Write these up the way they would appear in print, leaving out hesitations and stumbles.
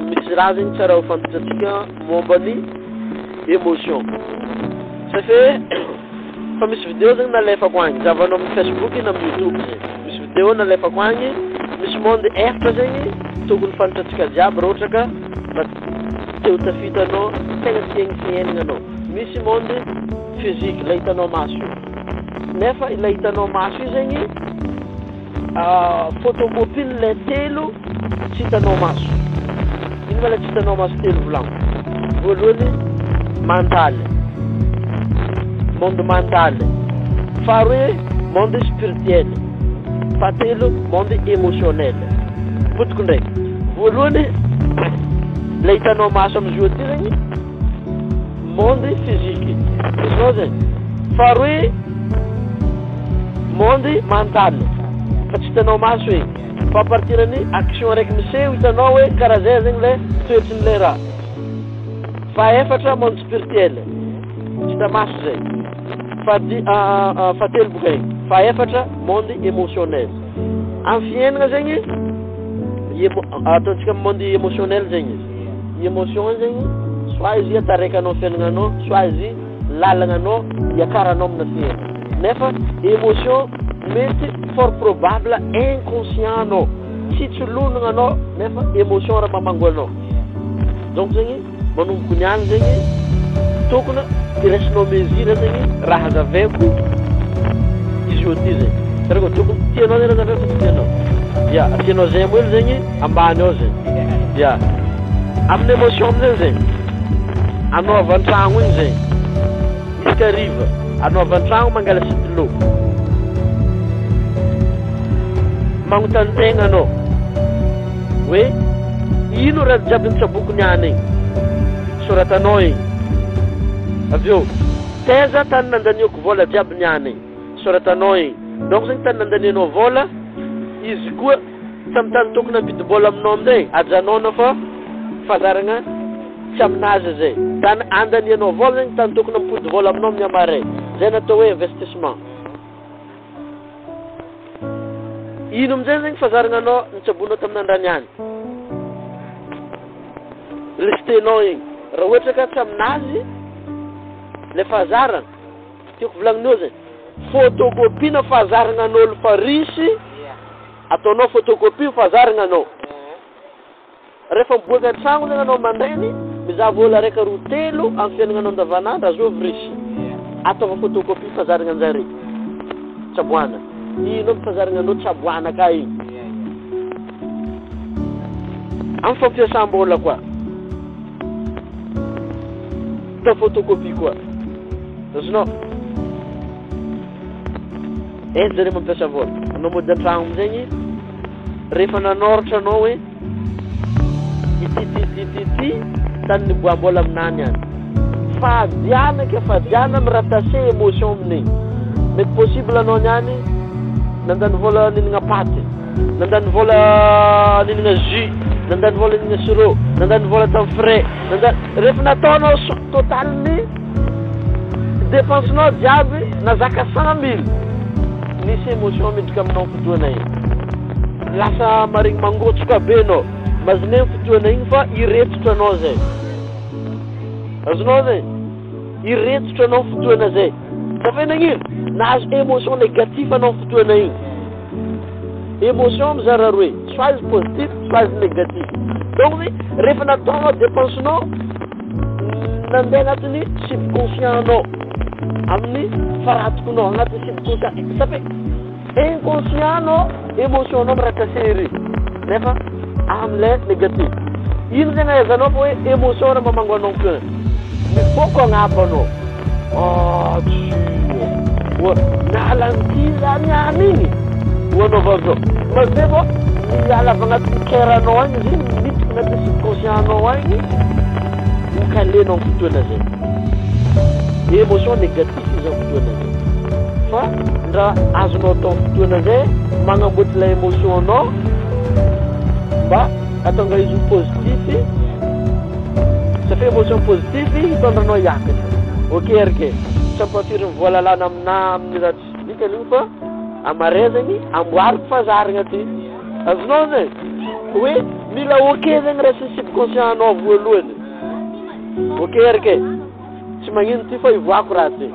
misy raha zegny tsara ho fantatsika momba ny émotion satria fa misy vidéo zegny nalefako agny zavanao amin'ny Facebook na amin'ny YouTube zegny misy vidéo nalefako agny misy monde efatra zegny tokony fantatsika jiaby raha ohatra ka teo tafitanao tegna fiaigny anao misy monde physique la hitanao maso nefa la hitanao maso io zegny photocopie le telo tsy hitanao maso ino ma la tsy hitanao maso telo volagno voalohany mentale monde mentale faharoe monde spirituel fahatelo monde émotionnel potoko ndraiky voalohany la hitanao maso am'izy io ty zegny monde physique izinao zegny faharoe monde mentale fa tsy hitanao maso igny fa partirany action raiky miseho hitanao hoe karaha zay zegny le toetrin'le raha faefatra monde spirituel tsy hita maso zay fahatelo boka igny faefatra monde émotionnel amin'ny fiainana zegny ataontsika monde émotionnel zegny izy émotion zegny soit izy ataraikanao fiainagnanao soit izy lalagnanao iakaranao amina fiainana nefa émotion mety fort probable inconscient anao tsy tsolonana anao nefa émotion raha mamango anao donc zegny manomboko niany zegny tokony irasinao mesure zegny raha hazavaiko izy io ty zegny satria koa tokony tianao zegny raha hazavaiko tsy tianao ya asianao zay moely zegny ambany ao zegny ya amin'ny émotion amin'izay zegny anao avy an-tragno igny zegny isaka riva anao avy an-tragno mangala stylo magnontany-tegna anao hoe ino raha jiaby nitsaboky niany igny soratanao igny avy eo taiza tany nandaniako vola jiaby niany igny soratanao igny donc zegny tany nandanianao vola izy koa samy tany tokony ampidi-bola aminao amin'izay ajanona fa fazaragna tsy aminazy zay tany andanianao vola zegny tany tokony ampody vola aminao amin'ny amaray zay natao hoe investissement ino amizay zegny fazaragna anao nitsabonao tamin'andrany any listenao igny raha ohatra ka tsy aminazy le fazarana tiako volagninao zegny photocopie na fazaragna an'olo fa risy ataonao photocopie fazaragna anao rehefa miboaka an-tragno zegny anao mandrainy mizaha vola raika roa telo amin'ny fiainagnanao andavanandro azovy risy ataova photocopie fazaragna anjare tsaboana ino fazaragna anao tsaboana ka igny amin'ny fampiasam-bola koa ta photocopie koa azonao aiza zare mampiasa vola anao mody an-tragno zegny rehefa nanoratra anao hoe ity tany niboam-bola aminany any fadiana ke fadiana miratase émotion amin'igny mety possible anao niany nandany vola ninagna paty nandany vola ninagna jus nandany vola ninagna sirop nandany vola tamin'ny frais nandany rehefa nataonao totalny dépensenao jiaby nazaka 100 000 nisy émotion midika aminao fotoana igny lasa marigny mangotroka be anao maziny fotoana igny fa iretsotra anao zay azonao zay iretsotra anao fotoana zay safa nagnino nahazo émotion négatif anao fotoana igny émotion mizara roe soit izy positif soit izy négatif donc rehefa nataonao dépensenao nandeha agnatin'ny subconscient anao amin'ny faratokonao agnatin'ny subconscient safa inconscient anao émotion anao mirakase ery nefa am'le négatif ino zegny ahaizanao fa hoe émotion raha mamango anao fotoana mifoko agnabo anao tio nahalanty zany any igny hoanao vazao mazeva miala avy agnatin'ny cœuranao agny izy igny miditra agnatin'ny subconscient anao agny hokalenao amin'ny fotoana zay émotion négatif izy amin'ny fotoana zay fa ndra azonao atao amin'ny fotoana zay magnamboatra la émotion anao mba atonga izy ho positif safa émotion positif hitondranao hiakatra ok arike sampafiry mivoalalana amina amin'ny raha tsy dikany igny fa amaray zegny amboariko fazaragna ty azonao zegny hoe mila okay zegny raha sy subconscient anao voalohany. Okay arke tsy magnino ty fa ivoako raha ty.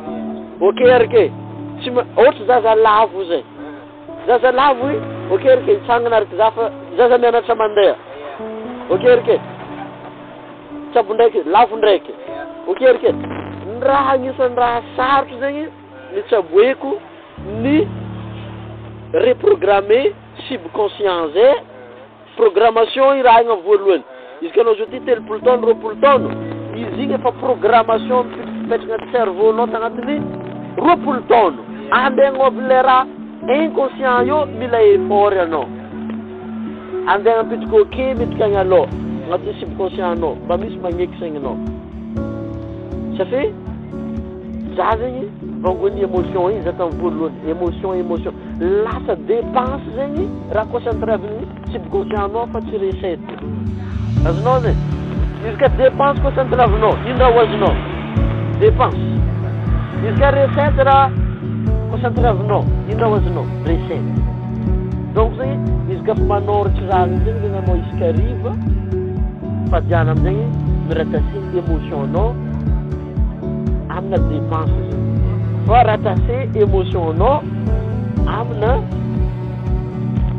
Okay arke tsy ohatra zaza lavo zay. Zaza lavo i okay arke itsangana araka zafa zaza mianatra mandeha. Okay arke tsabo ndraiky lavo ndraiky. Okay arke raha agnisan'ny raha sarotro zegny ny tsaboeko ny reprogrammer subconscient zay programmation i raha igny voalohany. Izy ka anao zao ty telopolo taona roapolo taona izy igny efa programmation mipetraka agnaty cerveau nao tagnatiny roapolo taona. Andeha agnaovy raha inconscient io mila effort anao. Andeha ampitiko okay midika agny aloha agnaty subconscient anao mba misy magneky saigninao. Safe za zegny vangony émotion igny za tamin'ny voalohany émotion lasa dépense zegny raha concentré amin'ny subconscient anao fa tsy recette. Azonao zegny izy ka dépense concentré aminao ino raha hoazonao dépense. Izy ka recette raha concentré aminao ino raha hoazonao recette. Donc zegny izy ka fa manoratra raha zegny zegny anao izy ka riva fadiana amizegny miratasy émotion anao amina dépense zegny. Fa ratasser émotion anao amina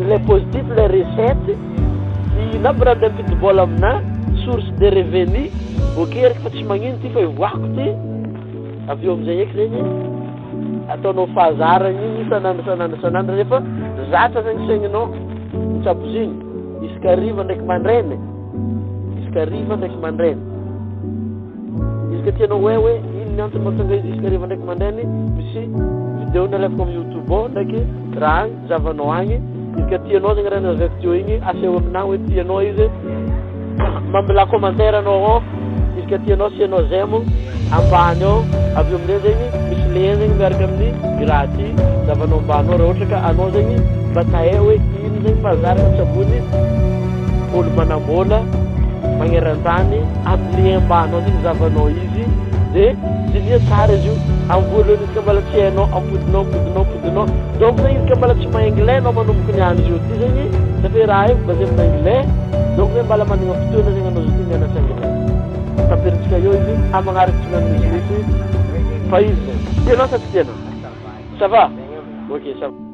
les positifs les recettes ina branda pitball amina source de revenu. Okay araka fa tsy magnino ty fa ivoako ty avy eo amizay eky zegny ataonao fazaragny isanandro rehefa zatra zegny saigninao mitsaboziny isaka riva ndraiky mandrainy izy ka tianao hoe ino antony mahatonga izy isaka riva ndraiky mandrainy misy vidéo nalefako amin'ny YouTube ao ndraiky raha agny zavanao agny. Izy ka tianao zegny raha nazako teo igny aseho aminao hoe tianao izy mamela commentaire anao ao. Izy ka tianao sianao zemo ambany ao avy eo amin'izay zegny misy lien zegny miaraka amin'ny graty zavanao ambanao raha ohatra ka anao zegny mba tahay hoe ino zegny mahazaraka tsabony olo manambola magneran-tany amin'ny lien ambanao zegny zavanao izy de dinia tsara izy io amin'ny voalohany izy ka mbala tsy hainao ampodinao. Donc zegny izy ka mbala tsy mahay anglais anao manomboky niany izy io ty zegny safe raha io basé amin'ny anglais. Donc zegny mbala managna fotoana zegny anao zao ty mianatra anglais taperitsika eo izy amagnaraka tsy magnano izy fa izy tianao sa tsy tianao ça va? Ok ça va.